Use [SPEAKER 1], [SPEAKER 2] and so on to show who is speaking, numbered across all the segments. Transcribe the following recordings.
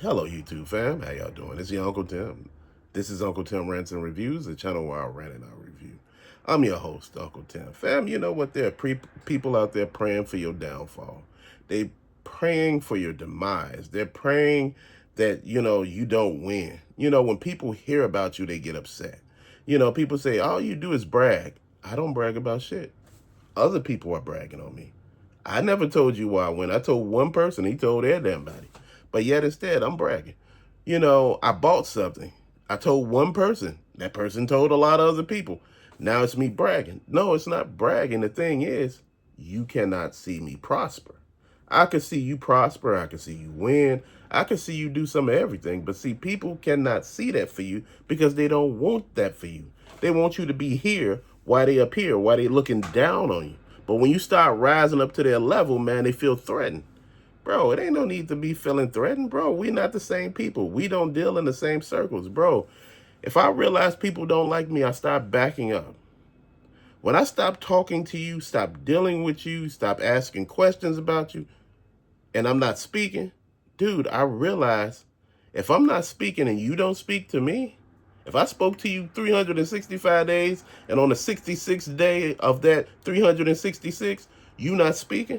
[SPEAKER 1] Hello, YouTube fam. How y'all doing? It's your Uncle Tim. This is Uncle Tim Rants and Reviews, the channel where I rant and I review. I'm your host, Uncle Tim. Fam, you know what? There are people out there praying for your downfall. They praying for your demise. They're praying that, you don't win. When people hear about you, they get upset. People say, all you do is brag. I don't brag about shit. Other people are bragging on me. I never told you why I went. I told one person. He told everybody. But yet instead, I'm bragging. I bought something. I told one person. That person told a lot of other people. Now it's me bragging. No, it's not bragging. The thing is, you cannot see me prosper. I can see you prosper. I can see you win. I can see you do some of everything. But see, people cannot see that for you because they don't want that for you. They want you to be here while they up here, while they looking down on you. But when you start rising up to their level, man, they feel threatened. Bro, it ain't no need to be feeling threatened, bro. We're not the same people. We don't deal in the same circles, bro. If I realize people don't like me, I start backing up. When I stop talking to you, stop dealing with you, stop asking questions about you, and I'm not speaking, dude, I realize if I'm not speaking and you don't speak to me, if I spoke to you 365 days and on the 66th day of that 366, you not speaking,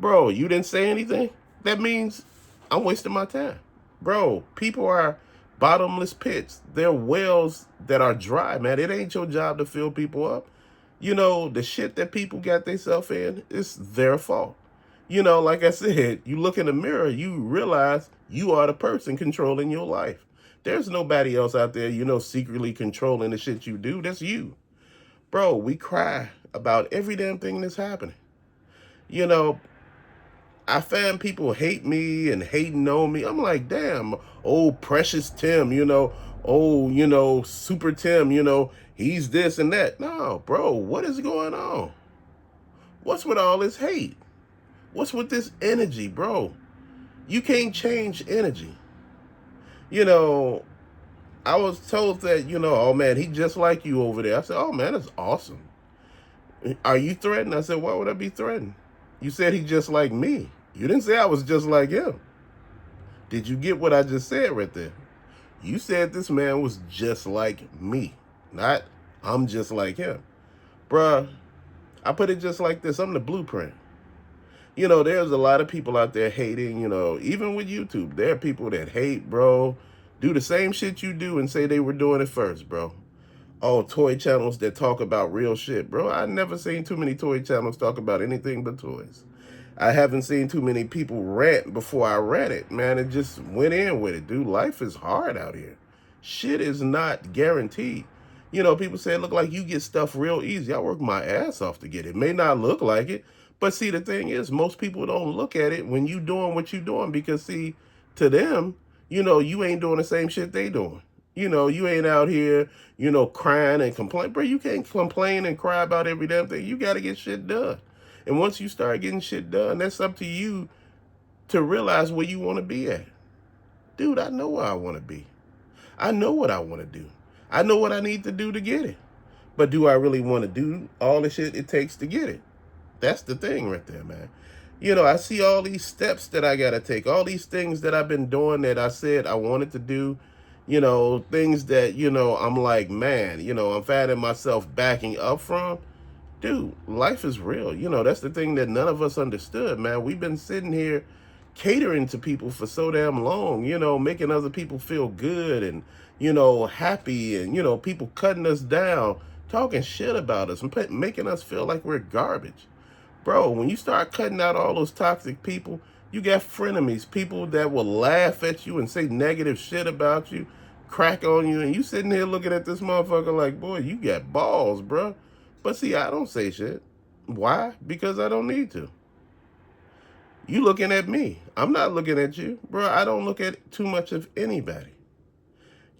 [SPEAKER 1] bro, you didn't say anything, that means I'm wasting my time. Bro, people are bottomless pits. They're wells that are dry, man. It ain't your job to fill people up. The shit that people got themselves in, it's their fault. Like I said, you look in the mirror, you realize you are the person controlling your life. There's nobody else out there, secretly controlling the shit you do. That's you. Bro, we cry about every damn thing that's happening. You know, I find people hate me and hating on me. I'm like, damn, oh, precious Tim, oh, super Tim, he's this and that. No, bro, what is going on? What's with all this hate? What's with this energy, bro? You can't change energy. You know, I was told that, oh man, he just like you over there. I said, oh man, that's awesome. Are you threatened? I said, why would I be threatened? You said he just like me. You didn't say I was just like him. Did you get what I just said right there? You said this man was just like me, not I'm just like him. Bruh, I put it just like this. I'm the blueprint. There's a lot of people out there hating, even with YouTube. There are people that hate, bro, do the same shit you do and say they were doing it first, bro. Oh, toy channels that talk about real shit, bro. I never seen too many toy channels talk about anything but toys. I haven't seen too many people rant before I read it, man. It just went in with it, dude. Life is hard out here. Shit is not guaranteed. People say it look like you get stuff real easy. I work my ass off to get it. It may not look like it, but see, the thing is, most people don't look at it when you doing what you doing because, see, to them, you ain't doing the same shit they doing. You ain't out here, crying and complaining. Bro, you can't complain and cry about every damn thing. You got to get shit done. And once you start getting shit done, that's up to you to realize where you want to be at. Dude, I know where I want to be. I know what I want to do. I know what I need to do to get it. But do I really want to do all the shit it takes to get it? That's the thing right there, man. I see all these steps that I got to take, all these things that I've been doing that I said I wanted to do, things that, I'm like, man, I'm finding myself backing up from. Dude, life is real. That's the thing that none of us understood, man. We've been sitting here catering to people for so damn long, making other people feel good and, happy and, people cutting us down, talking shit about us and making us feel like we're garbage. Bro, when you start cutting out all those toxic people, you got frenemies, people that will laugh at you and say negative shit about you, crack on you, and you sitting here looking at this motherfucker like, boy, you got balls, bro. But see, I don't say shit. Why? Because I don't need to. You looking at me. I'm not looking at you. Bro, I don't look at too much of anybody.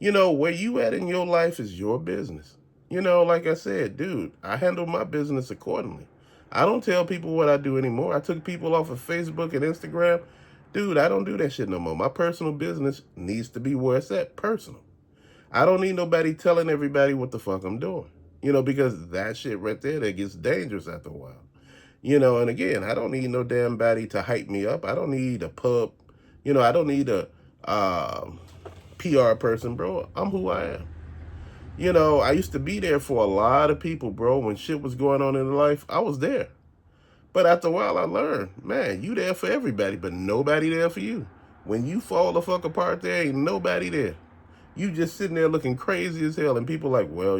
[SPEAKER 1] Where you at in your life is your business. Like I said, dude, I handle my business accordingly. I don't tell people what I do anymore. I took people off of Facebook and Instagram. Dude, I don't do that shit no more. My personal business needs to be where it's at, personal. I don't need nobody telling everybody what the fuck I'm doing. Because that shit right there, that gets dangerous after a while. And again, I don't need no damn body to hype me up. I don't need a pub, I don't need a PR person, bro. I'm who I am. I used to be there for a lot of people, bro. When shit was going on in their life, I was there. But after a while, I learned, man, you there for everybody, but nobody there for you. When you fall the fuck apart, there ain't nobody there. You just sitting there looking crazy as hell, and people like, well,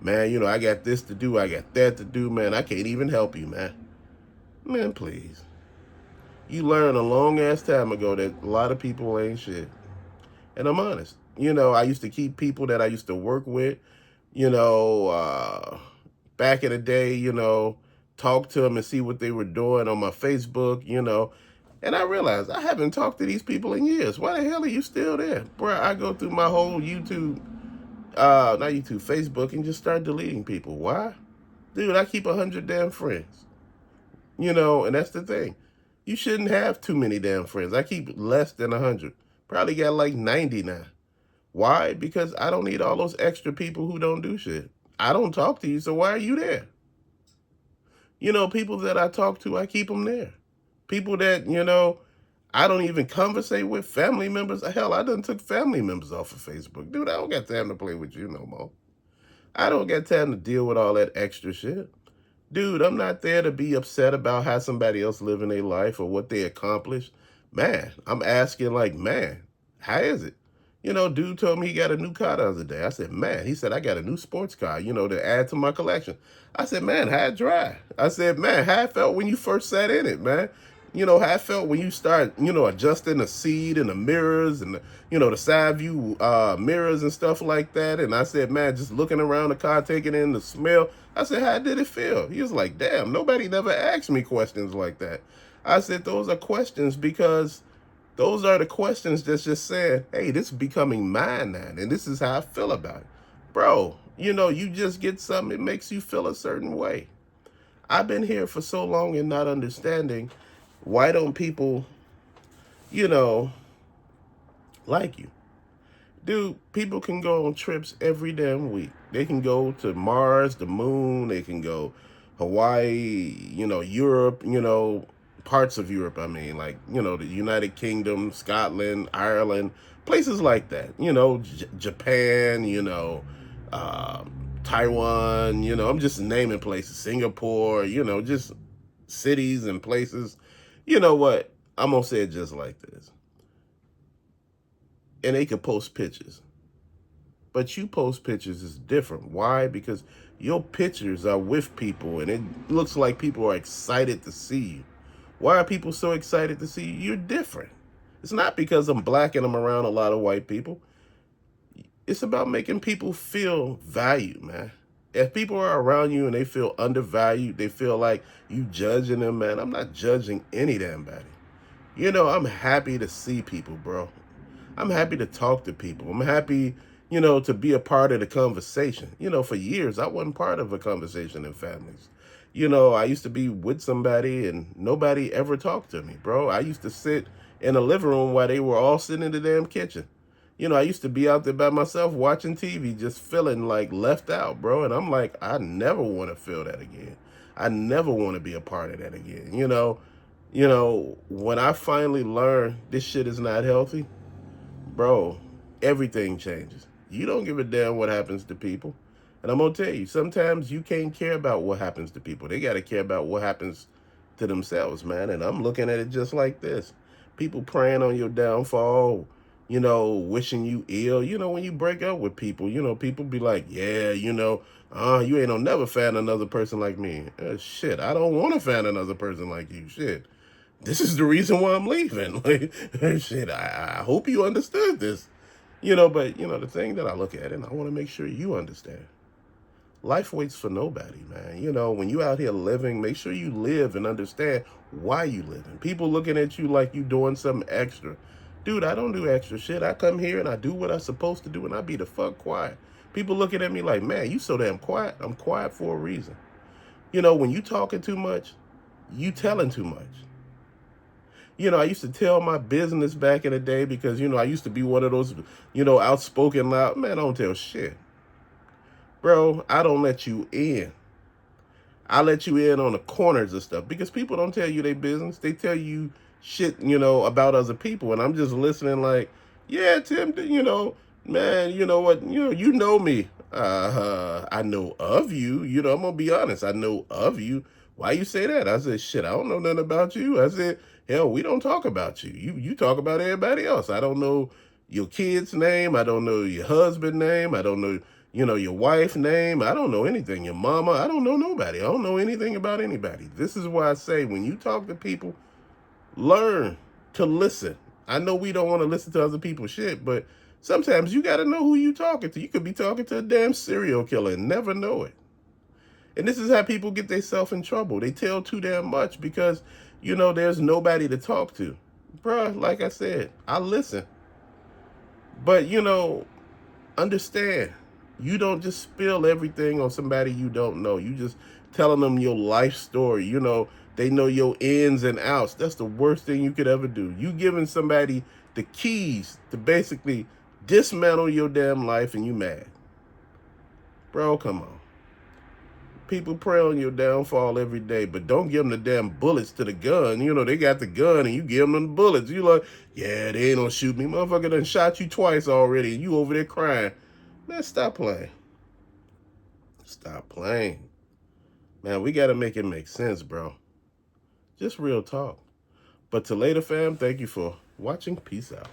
[SPEAKER 1] man, I got this to do, I got that to do, man. I can't even help you, man. Man, please. You learned a long ass time ago that a lot of people ain't shit. And I'm honest. I used to keep people that I used to work with, you know, uh, back in the day, talk to them and see what they were doing on my Facebook. And I realized I haven't talked to these people in years. Why the hell are you still there? Bro, I go through my whole YouTube, not YouTube, Facebook, and just start deleting people. Why? Dude, I keep 100 damn friends. And that's the thing. You shouldn't have too many damn friends. I keep less than 100. Probably got like 90 now. Why? Because I don't need all those extra people who don't do shit. I don't talk to you, so why are you there? People that I talk to, I keep them there. People that, I don't even conversate with, family members. Hell, I done took family members off of Facebook. Dude, I don't got time to play with you no more. I don't got time to deal with all that extra shit. Dude, I'm not there to be upset about how somebody else living their life or what they accomplished. Man, I'm asking like, man, how is it? Dude told me he got a new car the other day. I said, man, he said, I got a new sports car, to add to my collection. I said, man, how it drive? I said, man, how it felt when you first sat in it, man? How it felt when you start, adjusting the seat and the mirrors and, the side view mirrors and stuff like that. And I said, man, just looking around the car, taking in the smell. I said, how did it feel? He was like, damn, nobody never asked me questions like that. I said, those are questions because those are the questions that's just saying, hey, this is becoming mine now, and this is how I feel about it. Bro, you just get something, it makes you feel a certain way. I've been here for so long and not understanding why don't people, you know, like you. Dude, people can go on trips every damn week. They can go to Mars, the moon, they can go Hawaii, Europe, parts of Europe, I mean, like, the United Kingdom, Scotland, Ireland, places like that, Japan, uh, Taiwan, I'm just naming places, Singapore, just cities and places. You know what? I'm going to say it just like this. And they could post pictures. But you post pictures is different. Why? Because your pictures are with people and it looks like people are excited to see you. Why are people so excited to see you? You're different. It's not because I'm black and I'm around a lot of white people. It's about making people feel valued, man. If people are around you and they feel undervalued, they feel like you judging them, man. I'm not judging any damn body. I'm happy to see people, bro. I'm happy to talk to people. I'm happy, to be a part of the conversation. For years, I wasn't part of a conversation in families. I used to be with somebody and nobody ever talked to me, bro. I used to sit in the living room while they were all sitting in the damn kitchen. I used to be out there by myself watching TV, just feeling like left out, bro. And I'm like, I never want to feel that again. I never want to be a part of that again. When I finally learned this shit is not healthy, bro, everything changes. You don't give a damn what happens to people. And I'm going to tell you, sometimes you can't care about what happens to people. They got to care about what happens to themselves, man. And I'm looking at it just like this. People praying on your downfall, wishing you ill. When you break up with people, people be like, yeah, you ain't gonna never find another person like me. Shit, I don't want to find another person like you. Shit. This is the reason why I'm leaving. Like, shit, I hope you understood this. But, the thing that I look at, and I want to make sure you understand, life waits for nobody, man. When you out here living, make sure you live and understand why you living. People looking at you like you doing something extra. Dude, I don't do extra shit. I come here and I do what I'm supposed to do and I be the fuck quiet. People looking at me like, man, you so damn quiet. I'm quiet for a reason. When you talking too much, you telling too much. I used to tell my business back in the day because, I used to be one of those, outspoken, loud. Man, I don't tell shit. Bro, I don't let you in. I let you in on the corners of stuff because people don't tell you their business. They tell you shit, about other people. And I'm just listening like, yeah, Tim, man, you know what, you know me. I know of you. I'm gonna be honest. I know of you. Why you say that? I said, shit, I don't know nothing about you. I said, hell, we don't talk about you. You talk about everybody else. I don't know your kid's name. I don't know your husband's name. I don't know, your wife's name. I don't know anything. Your mama. I don't know nobody. I don't know anything about anybody. This is why I say when you talk to people, learn to listen. I know we don't want to listen to other people's shit, but sometimes you got to know who you talking to. You could be talking to a damn serial killer and never know it. And this is how people get themselves in trouble. They tell too damn much because, there's nobody to talk to. Bruh, like I said, I listen. But, understand, you don't just spill everything on somebody you don't know. You just telling them your life story. They know your ins and outs. That's the worst thing you could ever do. You giving somebody the keys to basically dismantle your damn life and you mad. Bro, come on. People pray on your downfall every day, but don't give them the damn bullets to the gun. They got the gun and you give them the bullets. You like, yeah, they ain't gonna shoot me. Motherfucker done shot you twice already and you over there crying. Man, stop playing. Stop playing. Man, we gotta make it make sense, bro. Just real talk. But to later, fam, thank you for watching. Peace out.